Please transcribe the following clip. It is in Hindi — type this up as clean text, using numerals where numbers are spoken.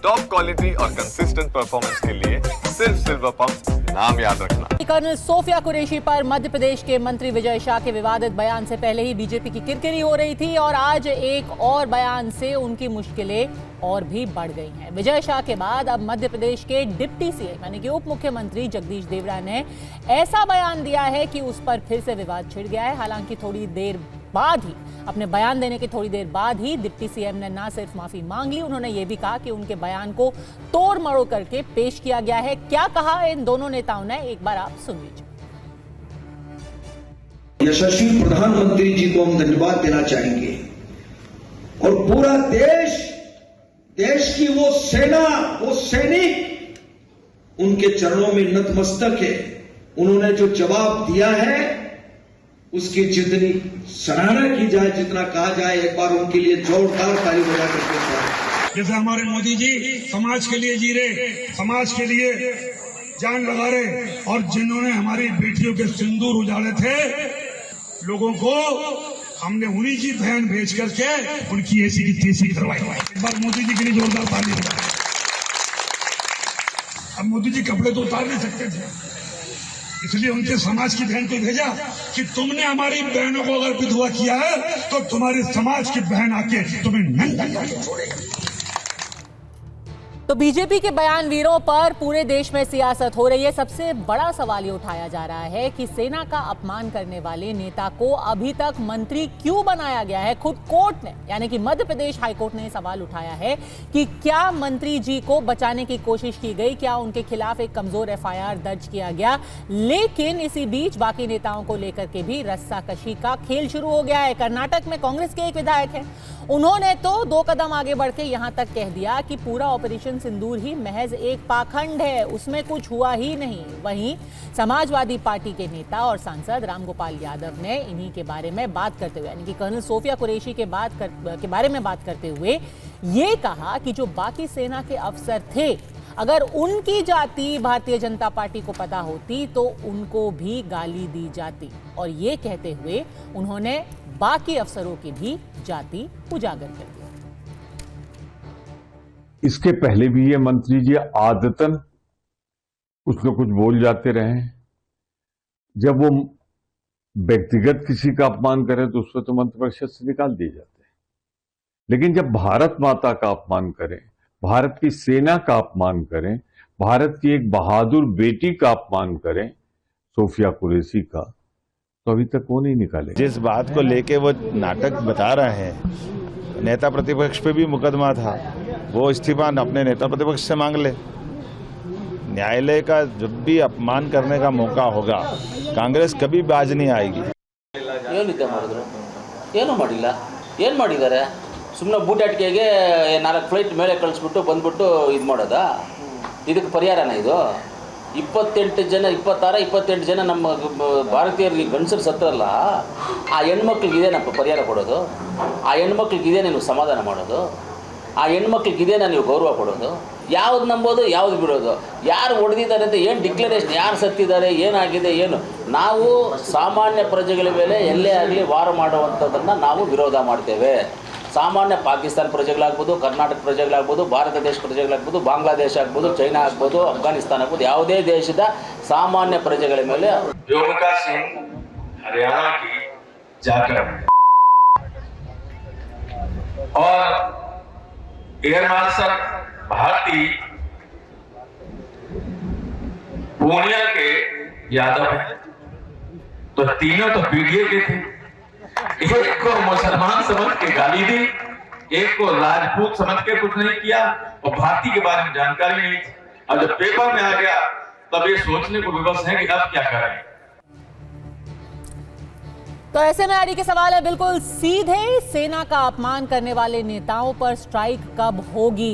टॉप क्वालिटी और कंसिस्टेंट परफॉर्मेंस के लिए सिर्फ सिल्वर पंप नाम याद रखना। कर्नल सोफिया कुरैशी पर मध्य प्रदेश के मंत्री विजय शाह के विवादित बयान से पहले ही बीजेपी की किरकिरी हो रही थी और आज एक और बयान से उनकी मुश्किलें और भी बढ़ गई हैं। विजय शाह के बाद अब मध्य प्रदेश के डिप्टी सीएम यानी कि उप मुख्यमंत्री जगदीश देवड़ा ने ऐसा बयान दिया है कि उस पर फिर से विवाद छिड़ गया है। हालांकि थोड़ी देर बाद ही अपने बयान देने के थोड़ी देर बाद ही डिप्टी सीएम ने ना सिर्फ माफी मांग ली, उन्होंने ये भी कहा कि उनके बयान को तोड़ मरोड़ करके पेश किया गया है। क्या कहा इन दोनों नेताओं ने, एक बार आप सुन लीजिए। यशस्वी प्रधानमंत्री जी को हम धन्यवाद देना चाहेंगे और पूरा देश की वो सेना, वो सैनिक उनके चरणों में नतमस्तक है। उन्होंने जो जवाब दिया है उसकी जितनी सराहना की जाए, जितना कहा जाए, एक बार उनके लिए जोरदार ताली बजा करके। जैसे हमारे मोदी जी समाज के लिए जी रहे, समाज के लिए जान लगा रहे और जिन्होंने हमारी बेटियों के सिंदूर उजाड़े थे, लोगों को हमने उन्हीं की बहन भेज करके उनकी ऐसी की तैसी करवाई। एक बार मोदी जी के लिए जोरदार ताली बजाएं। अब मोदी जी कपड़े तो उतार नहीं सकते थे, इसलिए उनके समाज की बहन को भेजा कि तुमने हमारी बहनों को अगर विधवा किया है तो तुम्हारे समाज की बहन आके तुम्हें नंगा करके छोड़ेगी। तो बीजेपी के बयानवीरों पर पूरे देश में सियासत हो रही है। सबसे बड़ा सवाल ये उठाया जा रहा है कि सेना का अपमान करने वाले नेता को अभी तक मंत्री क्यों बनाया गया है। खुद कोर्ट ने यानी कि मध्य प्रदेश हाईकोर्ट ने सवाल उठाया है कि क्या मंत्री जी को बचाने की कोशिश की गई, क्या उनके खिलाफ एक कमजोर एफआईआर दर्ज किया गया। लेकिन इसी बीच बाकी नेताओं को लेकर के भी रस्साकशी का खेल शुरू हो गया है। कर्नाटक में कांग्रेस के एक विधायक हैं, उन्होंने तो 2 कदम आगे बढ़ के यहां तक कह दिया कि पूरा ऑपरेशन सिंदूर ही महज एक पाखंड है, उसमें कुछ हुआ ही नहीं। वहीं समाजवादी पार्टी के नेता और सांसद रामगोपाल यादव ने इन्हीं के बारे में बात करते हुए यानी कि कर्नल सोफिया कुरैशी के बारे में बात करते हुए ये कहा कि जो बाकी सेना के अफसर थे, अगर उनकी जाति भारतीय जनता पार्टी को पता होती तो उनको भी गाली दी जाती। और ये कहते हुए उन्होंने बाकी अफसरों की भी जाति उजागर कर दी। इसके पहले भी ये मंत्री जी आदतन कुछ न कुछ बोल जाते रहे। जब वो व्यक्तिगत किसी का अपमान करे तो उसको तो मंत्रिपरिषद से निकाल दिए जाते हैं, लेकिन जब भारत माता का अपमान करें, भारत की सेना का अपमान करें, भारत की एक बहादुर बेटी का अपमान करें, सोफिया कुरैशी का, तो अभी तक वो नहीं निकाले। जिस बात को लेके वो नाटक बता रहे हैं, नेता प्रतिपक्ष पे भी मुकदमा था, वो इस्तीफा अपने नेता प्रतिपक्ष से मांग ले। न्यायालय का जब भी अपमान करने का मौका होगा, कांग्रेस कभी बाज नहीं आएगी। ಸುಮ್ಮನೆ ಬೂಟಾಟಿಕೆಗೆ 4 ಫ್ಲೈಟ್ ಮೇಲೆ ಕಳಿಸ್ಬಿಟ್ಟು ಬಂದ್ಬಿಟ್ಟು ಇದು ಮಾಡೋದಾ? ಇದಕ್ಕೆ ಪರಿಹಾರನ ಇದು? 26 ಜನ ನಮ್ಮ ಭಾರತೀಯರಿಗೆ ಗಂಡಸರು ಸತ್ತರಲ್ಲ, ಆ ಹೆಣ್ಮಕ್ಳಿಗೆ ಇದೇನಪ್ಪ ಪರಿಹಾರ ಕೊಡೋದು? ಆ ಹೆಣ್ಮಕ್ಳಿಗೆ ಇದೇನೇ ನೀವು ಸಮಾಧಾನ ಮಾಡೋದು? ಆ ಹೆಣ್ಮಕ್ಳಿಗೆ ಇದೇನಾ ನೀವು ಗೌರವ ಕೊಡೋದು? ಯಾವ್ದು ನಂಬೋದು, ಯಾವ್ದು ಬಿಡೋದು? ಯಾರು ಹೊಡೆದಿದ್ದಾರೆ ಅಂತ ಏನು ಡಿಕ್ಲರೇಷನ್, ಯಾರು ಸತ್ತಿದ್ದಾರೆ, ಏನಾಗಿದೆ, ಏನು? ನಾವು ಸಾಮಾನ್ಯ ಪ್ರಜೆಗಳ ಮೇಲೆ ಎಲ್ಲೇ ಆಗಲಿ ವಾರ ಮಾಡುವಂಥದ್ದನ್ನು ನಾವು ವಿರೋಧ ಮಾಡ್ತೇವೆ. ಸಾಮಾನ್ಯ ಪಾಕಿಸ್ತಾನ ಪ್ರಜೆಗಳಾಗ್ಬೋದು, ಕರ್ನಾಟಕ ಪ್ರಜೆಗಳಾಗ್ಬೋದು, ಭಾರತ ದೇಶ ಪ್ರಜೆಗಳಾಗ್ಬೋದು, ಬಾಂಗ್ಲಾದೇಶ ಆಗ್ಬೋದು, ಚೈನಾ ಆಗ್ಬೋದು, ಅಫ್ಘಾನಿಸ್ತಾನ ಆಗ್ಬೋದು, ಯಾವುದೇ ದೇಶದ ಸಾಮಾನ್ಯ ಪ್ರಜೆಗಳ ಮೇಲೆ व्योमिका सिंह हरियाणा की जाकर और एयर मार्शल भारती पूर्णिया के यादव हैं, तो तीनों तो पीडीए के थे। एक को मुसलमान समझ के गाली दी, एक को राजपूत समझ के कुछ नहीं किया और भारती के बारे में जानकारी नहीं थी। और जब पेपर में आ गया तब ये सोचने को विवश है कि अब क्या करें। तो ऐसे में आरडी के सवाल है बिल्कुल सीधे, सेना का अपमान करने वाले नेताओं पर स्ट्राइक कब होगी?